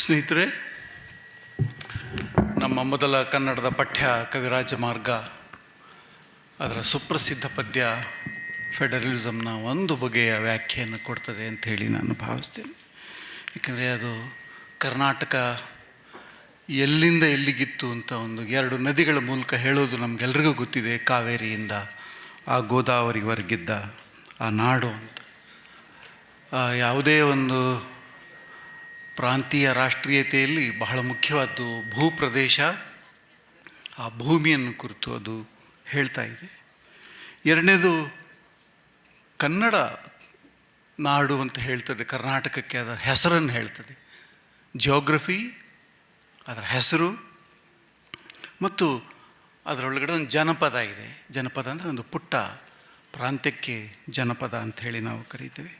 ಸ್ನೇಹಿತರೆ, ನಮ್ಮ ಮೊದಲ ಕನ್ನಡದ ಪಠ್ಯ ಕವಿರಾಜ ಮಾರ್ಗ, ಅದರ ಸುಪ್ರಸಿದ್ಧ ಪದ್ಯ ಫೆಡರಲಿಸಮ್ನ ಒಂದು ಬಗೆಯ ವ್ಯಾಖ್ಯೆಯನ್ನು ಕೊಡ್ತದೆ ಅಂಥೇಳಿ ನಾನು ಭಾವಿಸ್ತೇನೆ. ಏಕೆಂದರೆ ಅದು ಕರ್ನಾಟಕ ಎಲ್ಲಿಂದ ಎಲ್ಲಿಗಿತ್ತು ಅಂತ ಒಂದು ಎರಡು ನದಿಗಳ ಮೂಲಕ ಹೇಳೋದು ನಮಗೆಲ್ರಿಗೂ ಗೊತ್ತಿದೆ. ಕಾವೇರಿಯಿಂದ ಆ ಗೋದಾವರಿವರೆಗಿದ್ದ ಆ ನಾಡು ಅಂತ. ಯಾವುದೇ ಒಂದು ಪ್ರಾಂತೀಯ ರಾಷ್ಟ್ರೀಯತೆಯಲ್ಲಿ ಬಹಳ ಮುಖ್ಯವಾದ್ದು ಭೂಪ್ರದೇಶ, ಆ ಭೂಮಿಯನ್ನು ಕುರಿತು ಅದು ಹೇಳ್ತಾ ಇದೆ. ಎರಡನೇದು ಕನ್ನಡ ನಾಡು ಅಂತ ಹೇಳ್ತದೆ. ಕರ್ನಾಟಕಕ್ಕೆ ಅದರ ಹೆಸರನ್ನು ಹೇಳ್ತದೆ. ಜಿಯೋಗ್ರಫಿ, ಅದರ ಹೆಸರು, ಮತ್ತು ಅದರೊಳಗಡೆ ಒಂದು ಜನಪದ ಇದೆ. ಜನಪದ ಅಂದರೆ ಒಂದು ಪುಟ್ಟ ಪ್ರಾಂತ್ಯಕ್ಕೆ ಜನಪದ ಅಂಥೇಳಿ ನಾವು ಕರೀತೇವೆ.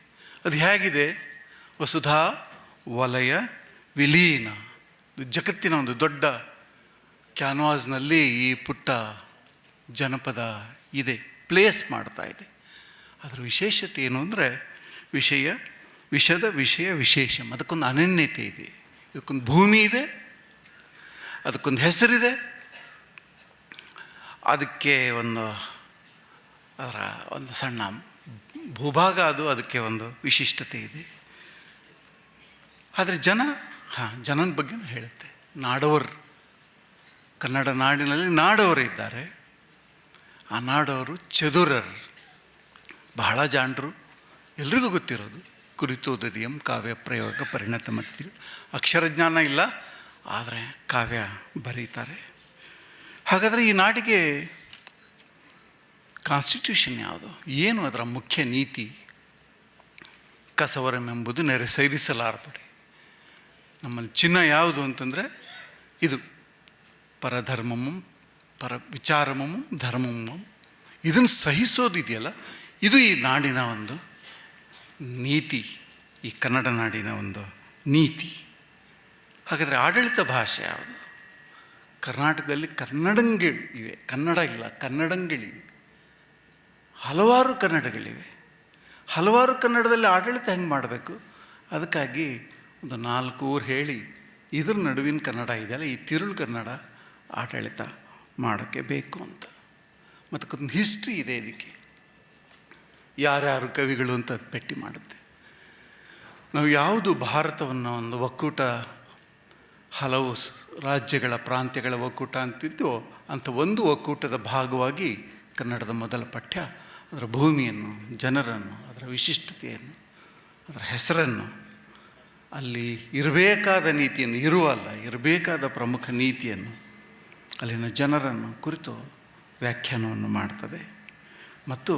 ಅದು ಹೇಗಿದೆ? ವಸುಧಾ ವಲಯ ವಿಲೀನ, ಜಗತ್ತಿನ ಒಂದು ದೊಡ್ಡ ಕ್ಯಾನ್ವಾಸ್ನಲ್ಲಿ ಈ ಪುಟ್ಟ ಜನಪದ ಇದೆ, ಪ್ಲೇಸ್ ಮಾಡ್ತಾ ಇದೆ. ಅದರ ವಿಶೇಷತೆ ಏನು ಅಂದರೆ ವಿಷದ ವಿಷಯ ವಿಶೇಷಂ. ಅದಕ್ಕೊಂದು ಅನನ್ಯತೆ ಇದೆ, ಇದಕ್ಕೊಂದು ಭೂಮಿ ಇದೆ, ಅದಕ್ಕೊಂದು ಹೆಸರಿದೆ, ಅದಕ್ಕೆ ಅದರ ಒಂದು ಸಣ್ಣ ಭೂಭಾಗ, ಅದಕ್ಕೆ ಒಂದು ವಿಶಿಷ್ಟತೆ ಇದೆ. ಆದರೆ ಜನನ ಬಗ್ಗೆನೂ ಹೇಳುತ್ತೆ. ನಾಡವರು, ಕನ್ನಡ ನಾಡಿನಲ್ಲಿ ನಾಡವರು ಇದ್ದಾರೆ. ಆ ನಾಡವರು ಚದುರರು, ಬಹಳ ಜಾಣರು, ಎಲ್ರಿಗೂ ಗೊತ್ತಿರೋದು. ಕುರಿತೋದದಿಯಂ ಕಾವ್ಯ ಪ್ರಯೋಗ ಪರಿಣತ ಮತಿ. ಅಕ್ಷರಜ್ಞಾನ ಇಲ್ಲ, ಆದರೆ ಕಾವ್ಯ ಬರೀತಾರೆ. ಹಾಗಾದರೆ ಈ ನಾಡಿಗೆ ಕಾನ್ಸ್ಟಿಟ್ಯೂಷನ್ ಯಾವುದು? ಏನು ಅದರ ಮುಖ್ಯ ನೀತಿ? ಕಸವರಮೆಂಬುದು ನೆರೆ ಸೈರಿಸಲಾರಪಡೆ. ನಮ್ಮಲ್ಲಿ ಚಿನ್ನ ಯಾವುದು ಅಂತಂದರೆ ಇದು ಪರಧರ್ಮಮಂ ಪರ ವಿಚಾರಮಂ ಧರ್ಮಮಂ. ಇದನ್ನು ಸಹಿಸೋದಿದೆಯಲ್ಲ, ಇದು ಈ ನಾಡಿನ ಒಂದು ನೀತಿ, ಈ ಕನ್ನಡ ನಾಡಿನ ಒಂದು ನೀತಿ. ಹಾಗಾದರೆ ಆಡಳಿತ ಭಾಷೆ ಯಾವುದು? ಕರ್ನಾಟಕದಲ್ಲಿ ಕನ್ನಡಗಳಿವೆ, ಕನ್ನಡ ಇಲ್ಲ, ಕನ್ನಡಗಳಿವೆ. ಹಲವಾರು ಕನ್ನಡಗಳಿವೆ. ಹಲವಾರು ಕನ್ನಡದಲ್ಲಿ ಆಡಳಿತ ಹೆಂಗೆ ಮಾಡಬೇಕು? ಅದಕ್ಕಾಗಿ ಒಂದು 4 ಊರು ಹೇಳಿ ಇದ್ರ ನಡುವಿನ ಕನ್ನಡ ಇದೆಯಲ್ಲ, ಈ ತಿರುಳು ಕನ್ನಡ ಆಡಳಿತ ಮಾಡೋಕ್ಕೆ ಬೇಕು ಅಂತ. ಮತ್ತು ಹಿಸ್ಟ್ರಿ ಇದೆ ಇದಕ್ಕೆ, ಯಾರ್ಯಾರು ಕವಿಗಳು ಅಂತ ಪಟ್ಟಿ ಮಾಡುತ್ತೆ. ನಾವು ಯಾವುದು ಭಾರತವನ್ನು ಒಂದು ಒಕ್ಕೂಟ, ಹಲವು ರಾಜ್ಯಗಳ ಪ್ರಾಂತ್ಯಗಳ ಒಕ್ಕೂಟ ಅಂತಿದ್ದೋ ಅಂಥ ಒಂದು ಒಕ್ಕೂಟದ ಭಾಗವಾಗಿ ಕನ್ನಡದ ಮೊದಲ ಪಠ್ಯ ಅದರ ಭೂಮಿಯನ್ನು, ಜನರನ್ನು, ಅದರ ವಿಶಿಷ್ಟತೆಯನ್ನು, ಅದರ ಹೆಸರನ್ನು, ಅಲ್ಲಿ ಇರಬೇಕಾದ ನೀತಿಯನ್ನು, ಇರಬೇಕಾದ ಪ್ರಮುಖ ನೀತಿಯನ್ನು, ಅಲ್ಲಿನ ಜನರನ್ನು ಕುರಿತು ವ್ಯಾಖ್ಯಾನವನ್ನು ಮಾಡ್ತದೆ. ಮತ್ತು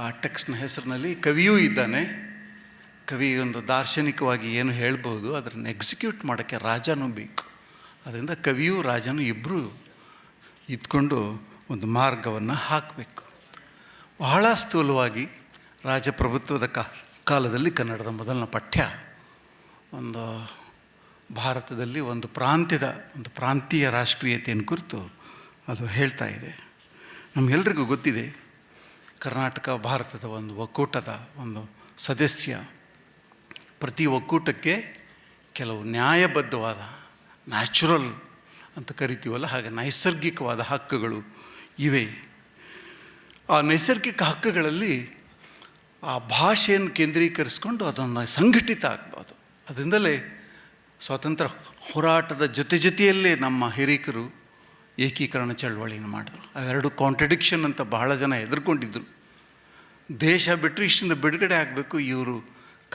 ಆ ಟೆಕ್ಸ್ಟ್ನ ಹೆಸರಿನಲ್ಲಿ ಕವಿಯೂ ಇದ್ದಾನೆ. ಕವಿ ಒಂದು ದಾರ್ಶನಿಕವಾಗಿ ಏನು ಹೇಳ್ಬೋದು, ಅದನ್ನು ಎಕ್ಸಿಕ್ಯೂಟ್ ಮಾಡೋಕ್ಕೆ ರಾಜನೂ ಬೇಕು. ಅದರಿಂದ ಕವಿಯೂ ರಾಜನೂ ಇಬ್ಬರೂ ಇದ್ಕೊಂಡು ಒಂದು ಮಾರ್ಗವನ್ನು ಹಾಕಬೇಕು. ಬಹಳ ಸ್ಥೂಲವಾಗಿ ರಾಜಪ್ರಭುತ್ವದ ಕಾಲದಲ್ಲಿ ಕನ್ನಡದ ಮೊದಲನ ಪಠ್ಯ ಒಂದು ಭಾರತದಲ್ಲಿ ಒಂದು ಪ್ರಾಂತೀಯ ರಾಷ್ಟ್ರೀಯತೆಯನ್ನು ಕುರಿತು ಅದು ಹೇಳ್ತಾ ಇದೆ. ನಮಗೆಲ್ರಿಗೂ ಗೊತ್ತಿದೆ, ಕರ್ನಾಟಕ ಭಾರತದ ಒಂದು ಒಕ್ಕೂಟದ ಒಂದು ಸದಸ್ಯ. ಪ್ರತಿ ಒಕ್ಕೂಟಕ್ಕೆ ಕೆಲವು ನ್ಯಾಯಬದ್ಧವಾದ, ನ್ಯಾಚುರಲ್ ಅಂತ ಕರಿತೀವಲ್ಲ, ಹಾಗೆ ನೈಸರ್ಗಿಕವಾದ ಹಕ್ಕುಗಳು ಇವೆ. ಆ ನೈಸರ್ಗಿಕ ಹಕ್ಕುಗಳಲ್ಲಿ ಆ ಭಾಷೆಯನ್ನು ಕೇಂದ್ರೀಕರಿಸ್ಕೊಂಡು ಅದನ್ನು ಸಂಘಟಿತ ಆಗ್ಬೋದು. ಅದರಿಂದಲೇ ಸ್ವಾತಂತ್ರ್ಯ ಹೋರಾಟದ ಜೊತೆಯಲ್ಲೇ ನಮ್ಮ ಹಿರೀಕರು ಏಕೀಕರಣ ಚಳವಳಿಯನ್ನು ಮಾಡಿದ್ರು. ಅವೆರಡು ಕಾಂಟ್ರಡಿಕ್ಷನ್ ಅಂತ ಬಹಳ ಜನ ಹೆದರ್ಕೊಂಡಿದ್ದರು. ದೇಶ ಬಿಟ್ಟರೆ ಇಷ್ಟಿಂದ ಬಿಡುಗಡೆ ಆಗಬೇಕು, ಇವರು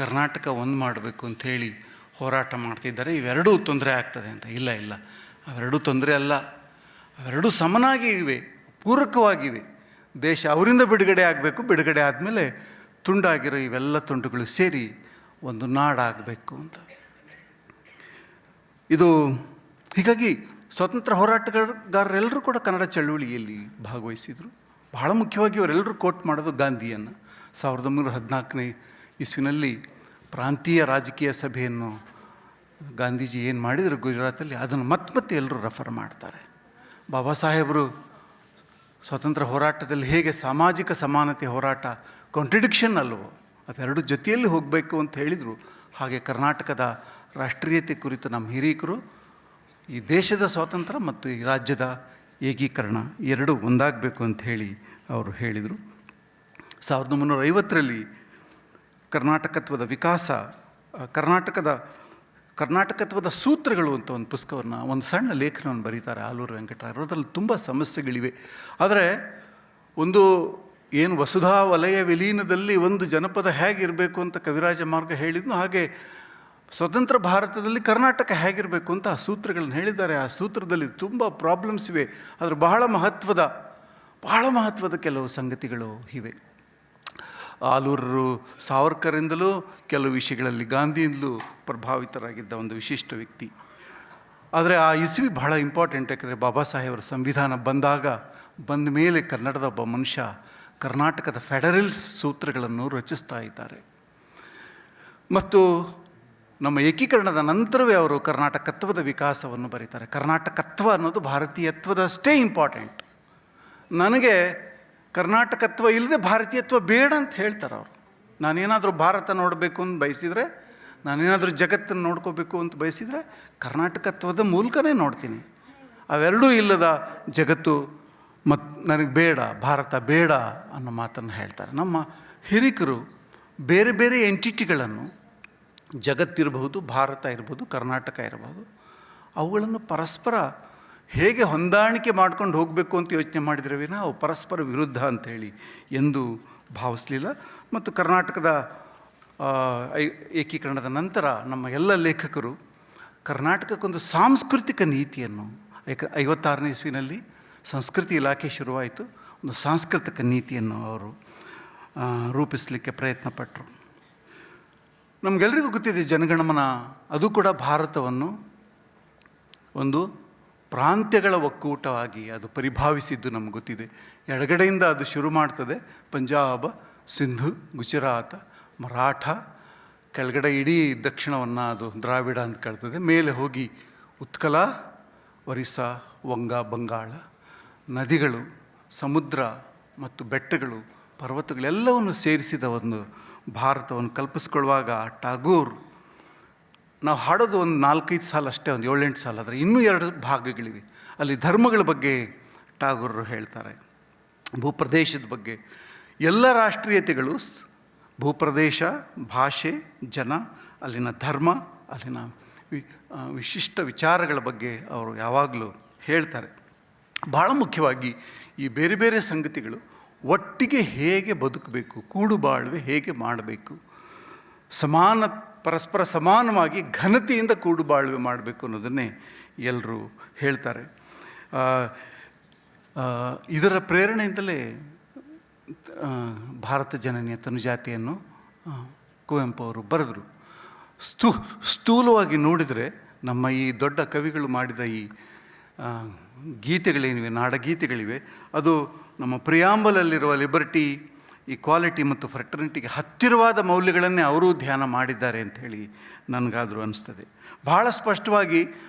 ಕರ್ನಾಟಕ ಒಂದು ಮಾಡಬೇಕು ಅಂಥೇಳಿ ಹೋರಾಟ ಮಾಡ್ತಿದ್ದಾರೆ. ಇವೆರಡೂ ತೊಂದರೆ ಆಗ್ತದೆ ಅಂತ. ಇಲ್ಲ, ಅವೆರಡೂ ತೊಂದರೆ ಅಲ್ಲ, ಅವೆರಡೂ ಸಮನಾಗಿ ಇವೆ, ಪೂರಕವಾಗಿವೆ. ದೇಶ ಅವರಿಂದ ಬಿಡುಗಡೆ ಆಗಬೇಕು, ಬಿಡುಗಡೆ ಆದಮೇಲೆ ತುಂಡಾಗಿರೋ ಇವೆಲ್ಲ ತುಂಡುಗಳು ಸೇರಿ ಒಂದು ನಾಡಾಗಬೇಕು ಅಂತ. ಇದು ಹೀಗಾಗಿ ಸ್ವಾತಂತ್ರ್ಯ ಹೋರಾಟಗಾರರೆಲ್ಲರೂ ಕೂಡ ಕನ್ನಡ ಚಳವಳಿಯಲ್ಲಿ ಭಾಗವಹಿಸಿದರು. ಬಹಳ ಮುಖ್ಯವಾಗಿ ಅವರೆಲ್ಲರೂ ಕೋಟ್ ಮಾಡೋದು ಗಾಂಧಿಯನ್ನು. 1914ನೇ ಇಸ್ವಿನಲ್ಲಿ ಪ್ರಾಂತೀಯ ರಾಜಕೀಯ ಸಭೆಯನ್ನು ಗಾಂಧೀಜಿ ಏನು ಮಾಡಿದರು ಗುಜರಾತಲ್ಲಿ, ಅದನ್ನು ಮತ್ತೆ ಎಲ್ಲರೂ ರೆಫರ್ ಮಾಡ್ತಾರೆ. ಬಾಬಾ ಸಾಹೇಬರು ಸ್ವಾತಂತ್ರ್ಯ ಹೋರಾಟದಲ್ಲಿ ಹೇಗೆ ಸಾಮಾಜಿಕ ಸಮಾನತೆ ಹೋರಾಟ ಕಾಂಟ್ರಡಿಕ್ಷನ್ ಅಲ್ವೋ, ಅವೆರಡು ಜೊತೆಯಲ್ಲಿ ಹೋಗಬೇಕು ಅಂತ ಹೇಳಿದರು. ಹಾಗೆ ಕರ್ನಾಟಕದ ರಾಷ್ಟ್ರೀಯತೆ ಕುರಿತು ನಮ್ಮ ಹಿರಿಯರು ಈ ದೇಶದ ಸ್ವಾತಂತ್ರ್ಯ ಮತ್ತು ಈ ರಾಜ್ಯದ ಏಕೀಕರಣ ಎರಡೂ ಒಂದಾಗಬೇಕು ಅಂತ ಹೇಳಿ ಅವರು ಹೇಳಿದರು. 1950ರಲ್ಲಿ ಕರ್ನಾಟಕತ್ವದ ವಿಕಾಸ, ಕರ್ನಾಟಕತ್ವದ ಸೂತ್ರಗಳು ಅಂತ ಒಂದು ಪುಸ್ತಕವನ್ನು, ಒಂದು ಸಣ್ಣ ಲೇಖನವನ್ನು ಬರೀತಾರೆ ಆಲೂರು ವೆಂಕಟರಾಯರು. ಅದರಲ್ಲಿ ತುಂಬ ಸಮಸ್ಯೆಗಳಿವೆ. ಆದರೆ ಒಂದು ಏನು ವಸುಧಾ ವಲಯ ವಿಲೀನದಲ್ಲಿ ಒಂದು ಜನಪದ ಹೇಗಿರಬೇಕು ಅಂತ ಕವಿರಾಜ ಮಾರ್ಗ ಹೇಳಿದ್ನು, ಹಾಗೆ ಸ್ವತಂತ್ರ ಭಾರತದಲ್ಲಿ ಕರ್ನಾಟಕ ಹೇಗಿರಬೇಕು ಅಂತ ಆ ಸೂತ್ರಗಳನ್ನು ಹೇಳಿದ್ದಾರೆ. ಆ ಸೂತ್ರದಲ್ಲಿ ತುಂಬ ಪ್ರಾಬ್ಲಮ್ಸ್ ಇವೆ. ಆದರೆ ಬಹಳ ಮಹತ್ವದ ಕೆಲವು ಸಂಗತಿಗಳು ಇವೆ. ಆಲೂರು ಸಾವರ್ಕರಿಂದಲೂ ಕೆಲವು ವಿಷಯಗಳಲ್ಲಿ ಗಾಂಧಿಯಿಂದಲೂ ಪ್ರಭಾವಿತರಾಗಿದ್ದ ಒಂದು ವಿಶಿಷ್ಟ ವ್ಯಕ್ತಿ. ಆದರೆ ಆ ಇಸ್ವಿ ಬಹಳ ಇಂಪಾರ್ಟೆಂಟ್. ಯಾಕಂದರೆ ಬಾಬಾ ಸಾಹೇಬರ ಸಂವಿಧಾನ ಬಂದ ಮೇಲೆ ಕನ್ನಡದ ಒಬ್ಬ ಮನುಷ್ಯ ಕರ್ನಾಟಕದ ಫೆಡರಲ್ಸ್ ಸೂತ್ರಗಳನ್ನು ರಚಿಸ್ತಾ ಇದ್ದಾರೆ. ಮತ್ತು ನಮ್ಮ ಏಕೀಕರಣದ ನಂತರವೇ ಅವರು ಕರ್ನಾಟಕತ್ವದ ವಿಕಾಸವನ್ನು ಬರೀತಾರೆ. ಕರ್ನಾಟಕತ್ವ ಅನ್ನೋದು ಭಾರತೀಯತ್ವದಷ್ಟೇ ಇಂಪಾರ್ಟೆಂಟ್. ನನಗೆ ಕರ್ನಾಟಕತ್ವ ಇಲ್ಲದೆ ಭಾರತೀಯತ್ವ ಬೇಡ ಅಂತ ಹೇಳ್ತಾರೆ ಅವರು. ನಾನೇನಾದರೂ ಭಾರತ ನೋಡಬೇಕು ಅಂತ ಬಯಸಿದರೆ, ನಾನೇನಾದರೂ ಜಗತ್ತನ್ನು ನೋಡ್ಕೋಬೇಕು ಅಂತ ಬಯಸಿದರೆ ಕರ್ನಾಟಕತ್ವದ ಮೂಲಕನೇ ನೋಡ್ತೀನಿ. ಅವೆರಡೂ ಇಲ್ಲದ ಜಗತ್ತು ನನಗೆ ಬೇಡ, ಭಾರತ ಬೇಡ ಅನ್ನೋ ಮಾತನ್ನು ಹೇಳ್ತಾರೆ. ನಮ್ಮ ಹಿರಿಕರು ಬೇರೆ ಬೇರೆ ಎಂಟಿಟಿಗಳನ್ನು, ಜಗತ್ತಿರಬಹುದು, ಭಾರತ ಇರ್ಬೋದು, ಕರ್ನಾಟಕ ಇರಬಹುದು, ಅವುಗಳನ್ನು ಪರಸ್ಪರ ಹೇಗೆ ಹೊಂದಾಣಿಕೆ ಮಾಡ್ಕೊಂಡು ಹೋಗಬೇಕು ಅಂತ ಯೋಚನೆ ಮಾಡಿದರೆ ವಿನ ಅವು ಪರಸ್ಪರ ವಿರುದ್ಧ ಅಂಥೇಳಿ ಎಂದೂ ಭಾವಿಸಲಿಲ್ಲ. ಮತ್ತು ಕರ್ನಾಟಕದ ಏಕೀಕರಣದ ನಂತರ ನಮ್ಮ ಎಲ್ಲ ಲೇಖಕರು ಕರ್ನಾಟಕಕ್ಕೊಂದು ಸಾಂಸ್ಕೃತಿಕ ನೀತಿಯನ್ನು, 56ನೇ ಇಸ್ವಿನಲ್ಲಿ ಸಂಸ್ಕೃತಿ ಇಲಾಖೆ ಶುರುವಾಯಿತು. ಒಂದು ಸಾಂಸ್ಕೃತಿಕ ನೀತಿಯನ್ನು ಅವರು ರೂಪಿಸಲಿಕ್ಕೆ ಪ್ರಯತ್ನಪಟ್ಟರು. ನಮಗೆಲ್ಲರಿಗೂ ಗೊತ್ತಿದೆ ಜನಗಣಮನ, ಅದು ಕೂಡ ಭಾರತವನ್ನು ಒಂದು ಪ್ರಾಂತ್ಯಗಳ ಒಕ್ಕೂಟವಾಗಿ ಅದು ಪರಿಭಾವಿಸಿದ್ದು ನಮ್ಗೆ ಗೊತ್ತಿದೆ. ಎಡಗಡೆಯಿಂದ ಅದು ಶುರು ಮಾಡ್ತದೆ, ಪಂಜಾಬ್, ಸಿಂಧು, ಗುಜರಾತ್, ಮರಾಠ, ಕೆಳಗಡೆ ಇಡೀ ದಕ್ಷಿಣವನ್ನು ಅದು ದ್ರಾವಿಡ ಅಂತ ಕೇಳ್ತದೆ, ಮೇಲೆ ಹೋಗಿ ಉತ್ಕಲ, ಒರಿಸ್ಸಾ, ವಂಗ, ಬಂಗಾಳ, ನದಿಗಳು, ಸಮುದ್ರ ಮತ್ತು ಬೆಟ್ಟಗಳು, ಪರ್ವತಗಳೆಲ್ಲವನ್ನು ಸೇರಿಸಿದ ಒಂದು ಭಾರತವನ್ನು ಕಲ್ಪಿಸ್ಕೊಳ್ಳುವಾಗ ಟಾಗೂರ್, ನಾವು ಹಾಡೋದು ಒಂದು 4-5 ಸಾಲ ಅಷ್ಟೇ, ಒಂದು 7-8 ಸಾಲ, ಆದರೆ ಇನ್ನೂ 2 ಭಾಗಗಳಿವೆ. ಅಲ್ಲಿ ಧರ್ಮಗಳ ಬಗ್ಗೆ ಟಾಗೂರರು ಹೇಳ್ತಾರೆ, ಭೂಪ್ರದೇಶದ ಬಗ್ಗೆ. ಎಲ್ಲ ರಾಷ್ಟ್ರೀಯತೆಗಳು, ಭೂಪ್ರದೇಶ, ಭಾಷೆ, ಜನ, ಅಲ್ಲಿನ ಧರ್ಮ, ಅಲ್ಲಿನ ವಿಶಿಷ್ಟ ವಿಚಾರಗಳ ಬಗ್ಗೆ ಅವರು ಯಾವಾಗಲೂ ಹೇಳ್ತಾರೆ. ಭಾಳ ಮುಖ್ಯವಾಗಿ ಈ ಬೇರೆ ಬೇರೆ ಸಂಗತಿಗಳು ಒಟ್ಟಿಗೆ ಹೇಗೆ ಬದುಕಬೇಕು, ಕೂಡು ಬಾಳ್ವೆ ಹೇಗೆ ಮಾಡಬೇಕು, ಪರಸ್ಪರ ಸಮಾನವಾಗಿ ಘನತೆಯಿಂದ ಕೂಡು ಬಾಳ್ವೆ ಮಾಡಬೇಕು ಅನ್ನೋದನ್ನೇ ಎಲ್ಲರೂ ಹೇಳ್ತಾರೆ. ಇದರ ಪ್ರೇರಣೆಯಿಂದಲೇ ಭಾರತ ಜನನಿಯ ತನುಜಾತಿಯನ್ನು ಕುವೆಂಪು ಅವರು ಬರೆದರು. ಸ್ಥೂಲವಾಗಿ ನೋಡಿದರೆ ನಮ್ಮ ಈ ದೊಡ್ಡ ಕವಿಗಳು ಮಾಡಿದ ಈ ಗೀತೆಗಳೇನಿವೆ, ನಾಡಗೀತೆಗಳಿವೆ, ಅದು ನಮ್ಮ ಪ್ರಿಯಾಂಬಲಲ್ಲಿರುವ ಲಿಬರ್ಟಿ, ಈಕ್ವಾಲಿಟಿ ಮತ್ತು ಫ್ರೆಟರ್ನಿಟಿಗೆ ಹತ್ತಿರವಾದ ಮೌಲ್ಯಗಳನ್ನೇ ಅವರೂ ಧ್ಯಾನ ಮಾಡಿದ್ದಾರೆ ಅಂಥೇಳಿ ನನಗಾದರೂ ಅನಿಸ್ತದೆ. ಭಾಳ ಸ್ಪಷ್ಟವಾಗಿ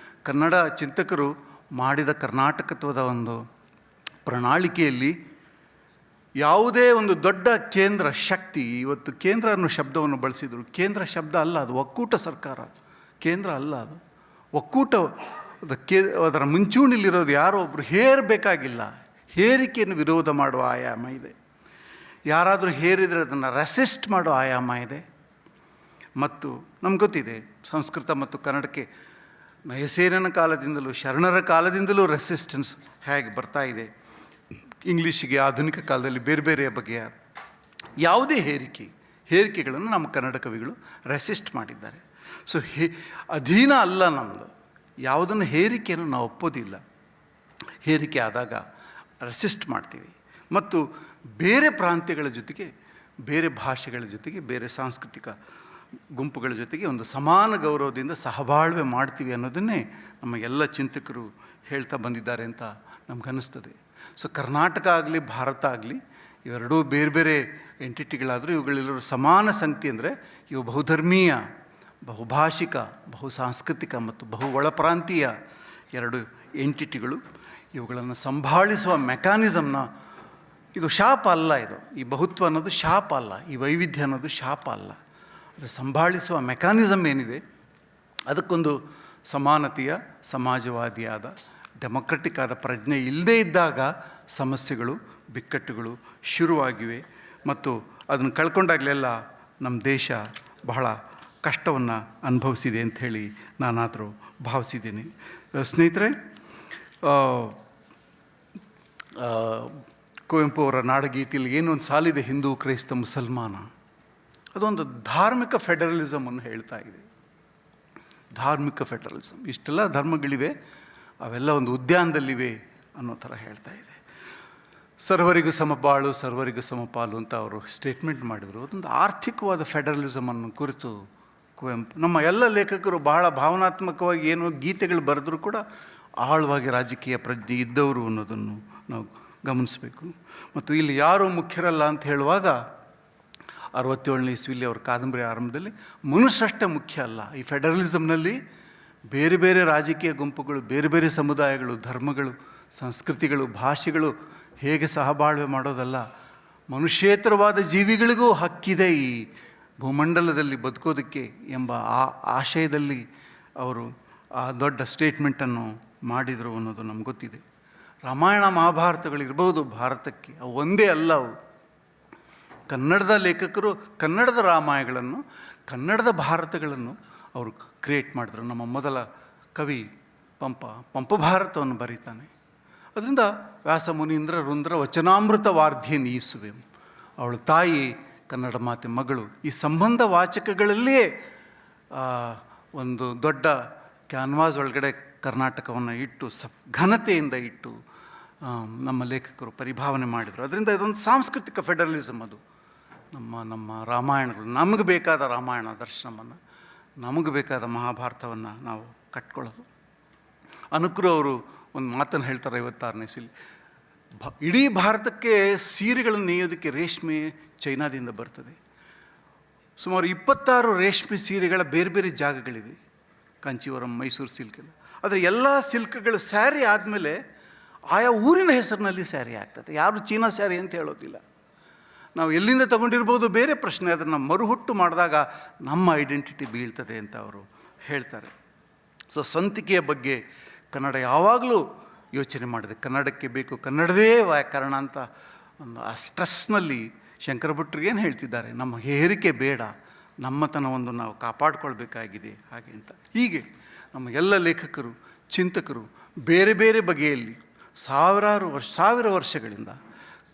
ಕನ್ನಡ ಚಿಂತಕರು ಮಾಡಿದ ಕರ್ನಾಟಕತ್ವದ ಒಂದು ಪ್ರಣಾಳಿಕೆಯಲ್ಲಿ ಯಾವುದೇ ಒಂದು ದೊಡ್ಡ ಕೇಂದ್ರ ಶಕ್ತಿ, ಇವತ್ತು ಕೇಂದ್ರ ಅನ್ನೋ ಶಬ್ದವನ್ನು ಬಳಸಿದರು. ಕೇಂದ್ರ ಶಬ್ದ ಅಲ್ಲ, ಅದು ಒಕ್ಕೂಟ ಸರ್ಕಾರ. ಕೇಂದ್ರ ಅಲ್ಲ, ಅದು ಒಕ್ಕೂಟ. ಅದರ ಮುಂಚೂಣಿಲಿರೋದು ಯಾರೋ ಒಬ್ಬರು ಹೇರಬೇಕಾಗಿಲ್ಲ. ಹೇರಿಕೆಯನ್ನು ವಿರೋಧ ಮಾಡುವ ಆಯಾಮ ಇದೆ. ಯಾರಾದರೂ ಹೇರಿದರೆ ಅದನ್ನು ರೆಸಿಸ್ಟ್ ಮಾಡೋ ಆಯಾಮ ಇದೆ. ಮತ್ತು ನಮ್ಗೆ ಗೊತ್ತಿದೆ, ಸಂಸ್ಕೃತ ಮತ್ತು ಕನ್ನಡಕ್ಕೆ ನಯಸೇನನ ಕಾಲದಿಂದಲೂ ಶರಣರ ಕಾಲದಿಂದಲೂ ರೆಸಿಸ್ಟೆನ್ಸ್ ಹೇಗೆ ಬರ್ತಾ ಇದೆ. ಇಂಗ್ಲೀಷಿಗೆ ಆಧುನಿಕ ಕಾಲದಲ್ಲಿ ಬೇರೆ ಬೇರೆಯ ಬಗೆಯ ಯಾವುದೇ ಹೇರಿಕೆಗಳನ್ನು ನಮ್ಮ ಕನ್ನಡ ಕವಿಗಳು ರೆಸಿಸ್ಟ್ ಮಾಡಿದ್ದಾರೆ. ಸೊ ಅಧೀನ ಅಲ್ಲ ನಮ್ಮದು. ಯಾವುದನ್ನು ಹೇರಿಕೆಯನ್ನು ನಾವು ಒಪ್ಪೋದಿಲ್ಲ. ಹೇರಿಕೆ ಆದಾಗ ರೆಸಿಸ್ಟ್ ಮಾಡ್ತೀವಿ. ಮತ್ತು ಬೇರೆ ಪ್ರಾಂತ್ಯಗಳ ಜೊತೆಗೆ, ಬೇರೆ ಭಾಷೆಗಳ ಜೊತೆಗೆ, ಬೇರೆ ಸಾಂಸ್ಕೃತಿಕ ಗುಂಪುಗಳ ಜೊತೆಗೆ ಒಂದು ಸಮಾನ ಗೌರವದಿಂದ ಸಹಬಾಳ್ವೆ ಮಾಡ್ತೀವಿ ಅನ್ನೋದನ್ನೇ ನಮ್ಮ ಎಲ್ಲ ಚಿಂತಕರು ಹೇಳ್ತಾ ಬಂದಿದ್ದಾರೆ ಅಂತ ನಮಗನ್ನಿಸ್ತದೆ. ಸೊ ಕರ್ನಾಟಕ ಆಗಲಿ ಭಾರತ ಆಗಲಿ ಇವೆರಡೂ ಬೇರೆ ಬೇರೆ ಎಂಟಿಟಿಗಳಾದರೂ ಇವುಗಳೆಲ್ಲರೂ ಸಮಾನ ಸಂಗತಿ. ಅಂದರೆ ಇವು ಬಹುಧರ್ಮೀಯ, ಬಹುಭಾಷಿಕ, ಬಹು ಸಾಂಸ್ಕೃತಿಕ ಮತ್ತು ಬಹು ಒಳಪ್ರಾಂತೀಯ ಎರಡು ಎಂಟಿಟಿಗಳು. ಇವುಗಳನ್ನು ಸಂಭಾಳಿಸುವ ಮೆಕ್ಯಾನಿಸಮ್ನ, ಇದು ಶಾಪ ಅಲ್ಲ. ಈ ಬಹುತ್ವ ಅನ್ನೋದು ಶಾಪ ಅಲ್ಲ, ಈ ವೈವಿಧ್ಯ ಅನ್ನೋದು ಶಾಪ ಅಲ್ಲ. ಆದರೆ ಸಂಭಾಳಿಸುವ ಮೆಕ್ಯಾನಿಸಮ್ ಏನಿದೆ ಅದಕ್ಕೊಂದು ಸಮಾನತೆಯ ಸಮಾಜವಾದಿಯಾದ ಡೆಮೊಕ್ರೆಟಿಕ್ ಆದ ಪ್ರಜ್ಞೆ ಇಲ್ಲದೇ ಇದ್ದಾಗ ಸಮಸ್ಯೆಗಳು ಬಿಕ್ಕಟ್ಟುಗಳು ಶುರುವಾಗಿವೆ ಮತ್ತು ಅದನ್ನು ಕಳ್ಕೊಂಡಾಗಲೆಲ್ಲ ನಮ್ಮ ದೇಶ ಬಹಳ ಕಷ್ಟವನ್ನು ಅನುಭವಿಸಿದೆ ಅಂಥೇಳಿ ನಾನಾದರೂ ಭಾವಿಸಿದ್ದೀನಿ. ಸ್ನೇಹಿತರೆ, ಕುವೆಂಪು ಅವರ ನಾಡಗೀತೆಯಲ್ಲಿ ಏನೊಂದು ಸಾಲಿದೆ, ಹಿಂದೂ ಕ್ರೈಸ್ತ ಮುಸಲ್ಮಾನ, ಅದೊಂದು ಧಾರ್ಮಿಕ ಫೆಡರಲಿಸಮನ್ನು ಹೇಳ್ತಾ ಇದೆ. ಧಾರ್ಮಿಕ ಫೆಡರಲಿಸಮ್, ಇಷ್ಟೆಲ್ಲ ಧರ್ಮಗಳಿವೆ, ಅವೆಲ್ಲ ಒಂದು ಉದ್ಯಾನದಲ್ಲಿವೆ ಅನ್ನೋ ಥರ ಹೇಳ್ತಾ ಇದೆ. ಸರ್ವರಿಗೂ ಸಮಬಾಳು ಸರ್ವರಿಗೂ ಸಮಪಾಲು ಅಂತ ಅವರು ಸ್ಟೇಟ್ಮೆಂಟ್ ಮಾಡಿದರು. ಅದೊಂದು ಆರ್ಥಿಕವಾದ ಫೆಡರಲಿಸಮನ್ನು ಕುರಿತು ಕುವೆಂಪು, ನಮ್ಮ ಎಲ್ಲ ಲೇಖಕರು ಬಹಳ ಭಾವನಾತ್ಮಕವಾಗಿ ಏನೋ ಗೀತೆಗಳು ಬರೆದರೂ ಕೂಡ ಆಳವಾಗಿ ರಾಜಕೀಯ ಪ್ರಜ್ಞೆ ಇದ್ದವರು ಅನ್ನೋದನ್ನು ನಾವು ಗಮನಿಸಬೇಕು. ಮತ್ತು ಇಲ್ಲಿ ಯಾರೂ ಮುಖ್ಯರಲ್ಲ ಅಂತ ಹೇಳುವಾಗ 67ನೇ ಇಸ್ವಿಲಿ ಅವ್ರ ಕಾದಂಬರಿ ಆರಂಭದಲ್ಲಿ ಮನುಷ್ಯಷ್ಟೇ ಮುಖ್ಯ ಅಲ್ಲ, ಈ ಫೆಡರಲಿಸಮ್ನಲ್ಲಿ ಬೇರೆ ಬೇರೆ ರಾಜಕೀಯ ಗುಂಪುಗಳು, ಬೇರೆ ಬೇರೆ ಸಮುದಾಯಗಳು, ಧರ್ಮಗಳು, ಸಂಸ್ಕೃತಿಗಳು, ಭಾಷೆಗಳು ಹೇಗೆ ಸಹಬಾಳ್ವೆ ಮಾಡೋದಲ್ಲ, ಮನುಷ್ಯೇತರವಾದ ಜೀವಿಗಳಿಗೂ ಹಕ್ಕಿದೆ ಈ ಭೂಮಂಡಲದಲ್ಲಿ ಬದುಕೋದಕ್ಕೆ ಎಂಬ ಆಶಯದಲ್ಲಿ ಅವರು ಆ ದೊಡ್ಡ ಸ್ಟೇಟ್ಮೆಂಟನ್ನು ಮಾಡಿದರು ಅನ್ನೋದು ನಮ್ಗೆ ಗೊತ್ತಿದೆ. ರಾಮಾಯಣ ಮಹಾಭಾರತಗಳಿರ್ಬೋದು ಭಾರತಕ್ಕೆ, ಅವು ಒಂದೇ ಅಲ್ಲ. ಅವು ಕನ್ನಡದ ಲೇಖಕರು ಕನ್ನಡದ ರಾಮಾಯಣಗಳನ್ನು, ಕನ್ನಡದ ಭಾರತಗಳನ್ನು ಅವರು ಕ್ರಿಯೇಟ್ ಮಾಡಿದ್ರು. ನಮ್ಮ ಮೊದಲ ಕವಿ ಪಂಪ ಭಾರತವನ್ನು ಬರೀತಾನೆ. ಅದರಿಂದ ವ್ಯಾಸ ಮುನೀಂದ್ರ ರುಂದ್ರ ವಚನಾಮೃತ ವಾರ್ಧ್ಯೆ ನೀಸುವೆ, ಅವಳ ತಾಯಿ ಕನ್ನಡ ಮಾತೆ ಮಗಳು, ಈ ಸಂಬಂಧ ವಾಚಕಗಳಲ್ಲಿಯೇ ಒಂದು ದೊಡ್ಡ ಕ್ಯಾನ್ವಾಸ್ ಒಳಗಡೆ ಕರ್ನಾಟಕವನ್ನು ಇಟ್ಟು ಘನತೆಯಿಂದ ಇಟ್ಟು ನಮ್ಮ ಲೇಖಕರು ಪರಿಭಾವನೆ ಮಾಡಿದರು. ಅದರಿಂದ ಇದೊಂದು ಸಾಂಸ್ಕೃತಿಕ ಫೆಡರಲಿಸಮ್. ಅದು ನಮ್ಮ ರಾಮಾಯಣಗಳು, ನಮಗೆ ಬೇಕಾದ ರಾಮಾಯಣ ದರ್ಶನವನ್ನು, ನಮಗೆ ಬೇಕಾದ ಮಹಾಭಾರತವನ್ನು ನಾವು ಕಟ್ಕೊಳ್ಳೋದು. ಅನುಕರು ಅವರು ಒಂದು ಮಾತನ್ನು ಹೇಳ್ತಾರೆ 56ನೇ ಇಸ್ವಿಲಿ, ಇಡೀ ಭಾರತಕ್ಕೆ ಸೀರೆಗಳನ್ನು ನೇಯೋದಕ್ಕೆ ರೇಷ್ಮೆ ಚೈನಾದಿಂದ ಬರ್ತದೆ. ಸುಮಾರು 26 ರೇಷ್ಮೆ ಸೀರೆಗಳ ಬೇರೆ ಬೇರೆ ಜಾಗಗಳಿವೆ, ಕಾಂಚೀವರಂ, ಮೈಸೂರು ಸಿಲ್ಕೆಲ್ಲ. ಆದರೆ ಎಲ್ಲ ಸಿಲ್ಕ್ಗಳು ಸ್ಯಾರಿ ಆದಮೇಲೆ ಆಯಾ ಊರಿನ ಹೆಸರಿನಲ್ಲಿ ಸ್ಯಾರಿ ಆಗ್ತದೆ, ಯಾರು ಚೀನಾ ಸ್ಯಾರಿ ಅಂತ ಹೇಳೋದಿಲ್ಲ. ನಾವು ಎಲ್ಲಿಂದ ತಗೊಂಡಿರ್ಬೋದು ಬೇರೆ ಪ್ರಶ್ನೆ, ಅದನ್ನು ಮರುಹುಟ್ಟು ಮಾಡಿದಾಗ ನಮ್ಮ ಐಡೆಂಟಿಟಿ ಬೀಳ್ತದೆ ಅಂತ ಅವರು ಹೇಳ್ತಾರೆ. ಸೊ ಸ್ವಂತಿಕೆಯ ಬಗ್ಗೆ ಕನ್ನಡ ಯಾವಾಗಲೂ ಯೋಚನೆ ಮಾಡಿದೆ. ಕನ್ನಡಕ್ಕೆ ಬೇಕು ಕನ್ನಡದೇ ವ್ಯಾಕರಣ ಅಂತ ಒಂದು ಆ ಸ್ಟ್ರೆಸ್ನಲ್ಲಿ ಶಂಕರ ಭಟ್ರು ಏನು ಹೇಳ್ತಿದ್ದಾರೆ, ನಮ್ಮ ಹೇರಿಕೆ ಬೇಡ, ನಮ್ಮತನವನ್ನು ನಾವು ಕಾಪಾಡಿಕೊಳ್ಬೇಕಾಗಿದೆ ಹಾಗೆ ಅಂತ. ಹೀಗೆ ನಮ್ಮ ಎಲ್ಲ ಲೇಖಕರು, ಚಿಂತಕರು ಬೇರೆ ಬೇರೆ ಬಗೆಯಲ್ಲಿ ಸಾವಿರ ವರ್ಷಗಳಿಂದ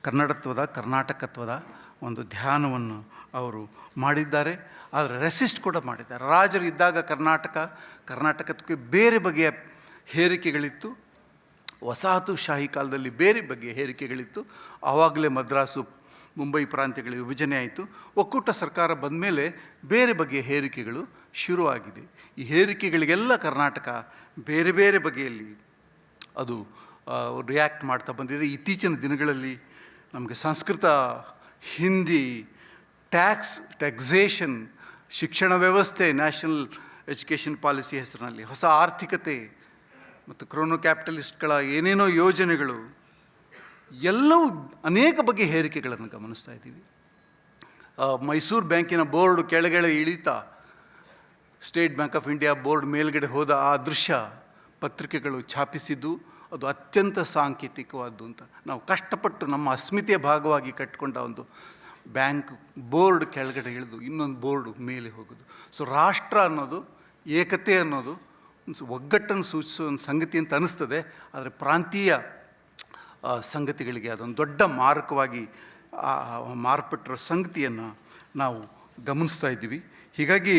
ಕನ್ನಡತ್ವದ, ಕರ್ನಾಟಕತ್ವದ ಒಂದು ಧ್ಯಾನವನ್ನು ಅವರು ಮಾಡಿದ್ದಾರೆ. ಆದರೆ ರೆಸಿಸ್ಟ್ ಕೂಡ ಮಾಡಿದ್ದಾರೆ. ರಾಜರು ಇದ್ದಾಗ ಕರ್ನಾಟಕಕ್ಕೆ ಬೇರೆ ಬಗೆಯ ಹೇರಿಕೆಗಳಿತ್ತು, ವಸಾಹತುಶಾಹಿ ಕಾಲದಲ್ಲಿ ಬೇರೆ ಬಗೆಯ ಹೇರಿಕೆಗಳಿತ್ತು. ಆವಾಗಲೇ ಮದ್ರಾಸು, ಮುಂಬೈ ಪ್ರಾಂತ್ಯಗಳ ವಿಭಜನೆ ಆಯಿತು. ಒಕ್ಕೂಟ ಸರ್ಕಾರ ಬಂದ ಮೇಲೆ ಬೇರೆ ಬಗೆಯ ಹೇರಿಕೆಗಳು ಶುರುವಾಗಿದೆ. ಈ ಹೇರಿಕೆಗಳಿಗೆಲ್ಲ ಕರ್ನಾಟಕ ಬೇರೆ ಬೇರೆ ಬಗೆಯಲ್ಲಿ ಅದು ರಿಯಾಕ್ಟ್ ಮಾಡ್ತಾ ಬಂದಿದೆ. ಇತ್ತೀಚಿನ ದಿನಗಳಲ್ಲಿ ನಮಗೆ ಸಂಸ್ಕೃತ, ಹಿಂದಿ, ಟ್ಯಾಕ್ಸೇಷನ್, ಶಿಕ್ಷಣ ವ್ಯವಸ್ಥೆ, ನ್ಯಾಷನಲ್ ಎಜುಕೇಷನ್ ಪಾಲಿಸಿ ಹೆಸರಿನಲ್ಲಿ ಹೊಸ ಆರ್ಥಿಕತೆ ಮತ್ತು ಕ್ರೋನೋ ಕ್ಯಾಪಿಟಲಿಸ್ಟ್ಗಳ ಏನೇನೋ ಯೋಜನೆಗಳು, ಎಲ್ಲವೂ ಅನೇಕ ಬಗೆಯ ಹೇರಿಕೆಗಳನ್ನು ಗಮನಿಸ್ತಾ ಇದ್ದೀವಿ. ಮೈಸೂರು ಬ್ಯಾಂಕಿನ ಬೋರ್ಡ್ ಕೆಳಗಡೆ ಇಳಿತಾ State Bank of India board ಮೇಲ್ಗಡೆ ಹೋದ ಆ ದೃಶ್ಯ ಪತ್ರಿಕೆಗಳು ಛಾಪಿಸಿದ್ದು ಅದು ಅತ್ಯಂತ ಸಾಂಕೇತಿಕವಾದ್ದು ಅಂತ. ನಾವು ಕಷ್ಟಪಟ್ಟು ನಮ್ಮ ಅಸ್ಮಿತೆಯ ಭಾಗವಾಗಿ ಕಟ್ಟಿಕೊಂಡ ಒಂದು ಬ್ಯಾಂಕ್ ಬೋರ್ಡ್ ಕೆಳಗಡೆ ಇಳಿದು ಇನ್ನೊಂದು ಬೋರ್ಡು ಮೇಲೆ ಹೋಗೋದು. ಸೊ ರಾಷ್ಟ್ರ ಅನ್ನೋದು, ಏಕತೆ ಅನ್ನೋದು ಒಗ್ಗಟ್ಟನ್ನು ಸೂಚಿಸೋ ಒಂದು ಸಂಗತಿ ಅಂತ ಅನ್ನಿಸ್ತದೆ. ಆದರೆ ಪ್ರಾಂತೀಯ ಸಂಗತಿಗಳಿಗೆ ಅದೊಂದು ದೊಡ್ಡ ಮಾರಕವಾಗಿ ಮಾರ್ಪಟ್ಟಿರೋ ಸಂಗತಿಯನ್ನು ನಾವು ಗಮನಿಸ್ತಾ ಇದ್ದೀವಿ. ಹೀಗಾಗಿ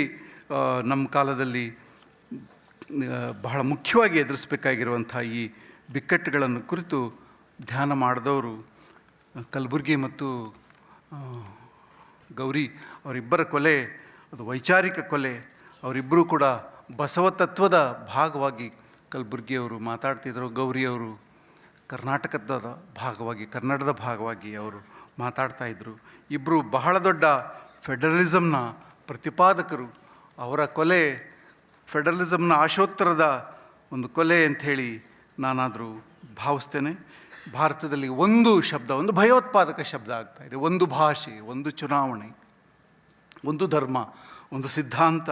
ನಮ್ಮ ಕಾಲದಲ್ಲಿ ಬಹಳ ಮುಖ್ಯವಾಗಿ ಎದುರಿಸಬೇಕಾಗಿರುವಂಥ ಈ ಬಿಕ್ಕಟ್ಟುಗಳನ್ನು ಕುರಿತು ಧ್ಯಾನ ಮಾಡಿದವರು ಕಲಬುರ್ಗಿ ಮತ್ತು ಗೌರಿ ಅವರಿಬ್ಬರ ಕೊಲೆ, ಅದು ವೈಚಾರಿಕ ಕೊಲೆ. ಅವರಿಬ್ಬರೂ ಕೂಡ ಬಸವ ತತ್ವದ ಭಾಗವಾಗಿ ಕಲಬುರ್ಗಿಯವರು ಮಾತಾಡ್ತಿದ್ದರು, ಗೌರಿಯವರು ಕರ್ನಾಟಕದ ಭಾಗವಾಗಿ, ಕನ್ನಡದ ಭಾಗವಾಗಿ ಅವರು ಮಾತಾಡ್ತಾಯಿದ್ರು. ಇಬ್ಬರು ಬಹಳ ದೊಡ್ಡ ಫೆಡರಲಿಸಮ್ನ ಪ್ರತಿಪಾದಕರು. ಅವರ ಕೊಲೆ ಫೆಡರಲಿಸಮ್ನ ಆಶೋತ್ತರದ ಒಂದು ಕೊಲೆ ಅಂಥೇಳಿ ನಾನಾದರೂ ಭಾವಿಸ್ತೇನೆ. ಭಾರತದಲ್ಲಿ ಒಂದು ಶಬ್ದ, ಒಂದು ಭಯೋತ್ಪಾದಕ ಶಬ್ದ ಆಗ್ತಾಯಿದೆ. ಒಂದು ಭಾಷೆ, ಒಂದು ಚುನಾವಣೆ, ಒಂದು ಧರ್ಮ, ಒಂದು ಸಿದ್ಧಾಂತ,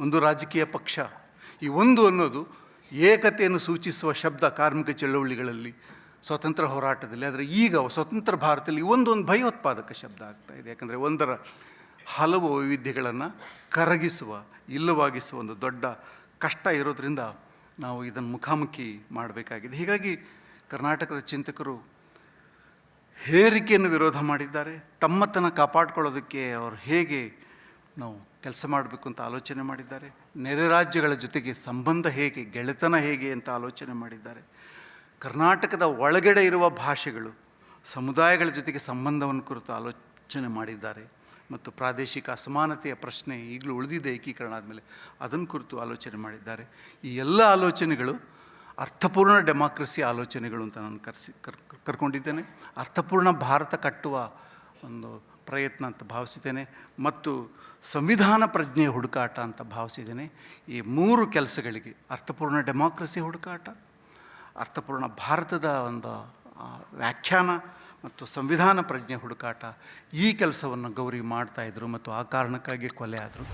ಒಂದು ರಾಜಕೀಯ ಪಕ್ಷ, ಈ ಒಂದು ಅನ್ನೋದು ಏಕತೆಯನ್ನು ಸೂಚಿಸುವ ಶಬ್ದ ಕಾರ್ಮಿಕ ಚಳವಳಿಗಳಲ್ಲಿ, ಸ್ವತಂತ್ರ ಹೋರಾಟದಲ್ಲಿ. ಆದರೆ ಈಗ ಸ್ವತಂತ್ರ ಭಾರತದಲ್ಲಿ ಒಂದೊಂದು ಭಯೋತ್ಪಾದಕ ಶಬ್ದ ಆಗ್ತಾ ಇದೆ. ಯಾಕಂದರೆ ಒಂದರ ಹಲವು ವೈವಿಧ್ಯಗಳನ್ನು ಕರಗಿಸುವ, ಇಲ್ಲವಾಗಿಸುವ ಒಂದು ದೊಡ್ಡ ಕಷ್ಟ ಇರೋದರಿಂದ ನಾವು ಇದನ್ನು ಮುಖಾಮುಖಿ ಮಾಡಬೇಕಾಗಿದೆ. ಹೀಗಾಗಿ ಕರ್ನಾಟಕದ ಚಿಂತಕರು ಹೇರಿಕೆಯನ್ನು ವಿರೋಧ ಮಾಡಿದ್ದಾರೆ. ತಮ್ಮತನ ಕಾಪಾಡಿಕೊಳ್ಳೋದಕ್ಕೆ ಅವರು ಹೇಗೆ ನಾವು ಕೆಲಸ ಮಾಡಬೇಕು ಅಂತ ಆಲೋಚನೆ ಮಾಡಿದ್ದಾರೆ. ನೆರೆ ರಾಜ್ಯಗಳ ಜೊತೆಗೆ ಸಂಬಂಧ ಹೇಗೆ, ಗೆಳೆತನ ಹೇಗೆ ಅಂತ ಆಲೋಚನೆ ಮಾಡಿದ್ದಾರೆ. ಕರ್ನಾಟಕದ ಒಳಗಡೆ ಇರುವ ಭಾಷೆಗಳು, ಸಮುದಾಯಗಳ ಜೊತೆಗೆ ಸಂಬಂಧವನ್ನು ಕುರಿತು ಆಲೋಚನೆ ಮಾಡಿದ್ದಾರೆ. ಮತ್ತು ಪ್ರಾದೇಶಿಕ ಅಸಮಾನತೆಯ ಪ್ರಶ್ನೆ ಈಗಲೂ ಉಳಿದಿದೆ ಏಕೀಕರಣ ಆದಮೇಲೆ, ಅದನ್ನು ಕುರಿತು ಆಲೋಚನೆ ಮಾಡಿದ್ದಾರೆ. ಈ ಎಲ್ಲ ಆಲೋಚನೆಗಳು ಅರ್ಥಪೂರ್ಣ ಡೆಮಾಕ್ರಸಿ ಆಲೋಚನೆಗಳು ಅಂತ ನಾನು ಕರ್ಕೊಂಡಿದ್ದೇನೆ. ಅರ್ಥಪೂರ್ಣ ಭಾರತ ಕಟ್ಟುವ ಒಂದು ಪ್ರಯತ್ನ ಅಂತ ಭಾವಿಸಿದ್ದೇನೆ ಮತ್ತು ಸಂವಿಧಾನ ಪ್ರಜ್ಞೆಯ ಹುಡುಕಾಟ ಅಂತ ಭಾವಿಸಿದ್ದೇನೆ. ಈ ಮೂರು ಕೆಲಸಗಳಿಗೆ, ಅರ್ಥಪೂರ್ಣ ಡೆಮಾಕ್ರಸಿ ಹುಡುಕಾಟ, ಅರ್ಥಪೂರ್ಣ ಭಾರತದ ಒಂದು ವ್ಯಾಖ್ಯಾನ ಮತ್ತು ಸಂವಿಧಾನ ಪ್ರಜ್ಞೆ ಹುಡುಕಾಟ, ಈ ಕೆಲಸವನ್ನು ಗೌರಿ ಮಾಡ್ತಾಯಿದ್ರು ಮತ್ತು ಆ ಕಾರಣಕ್ಕಾಗಿ ಕೊಲೆ ಆದರು.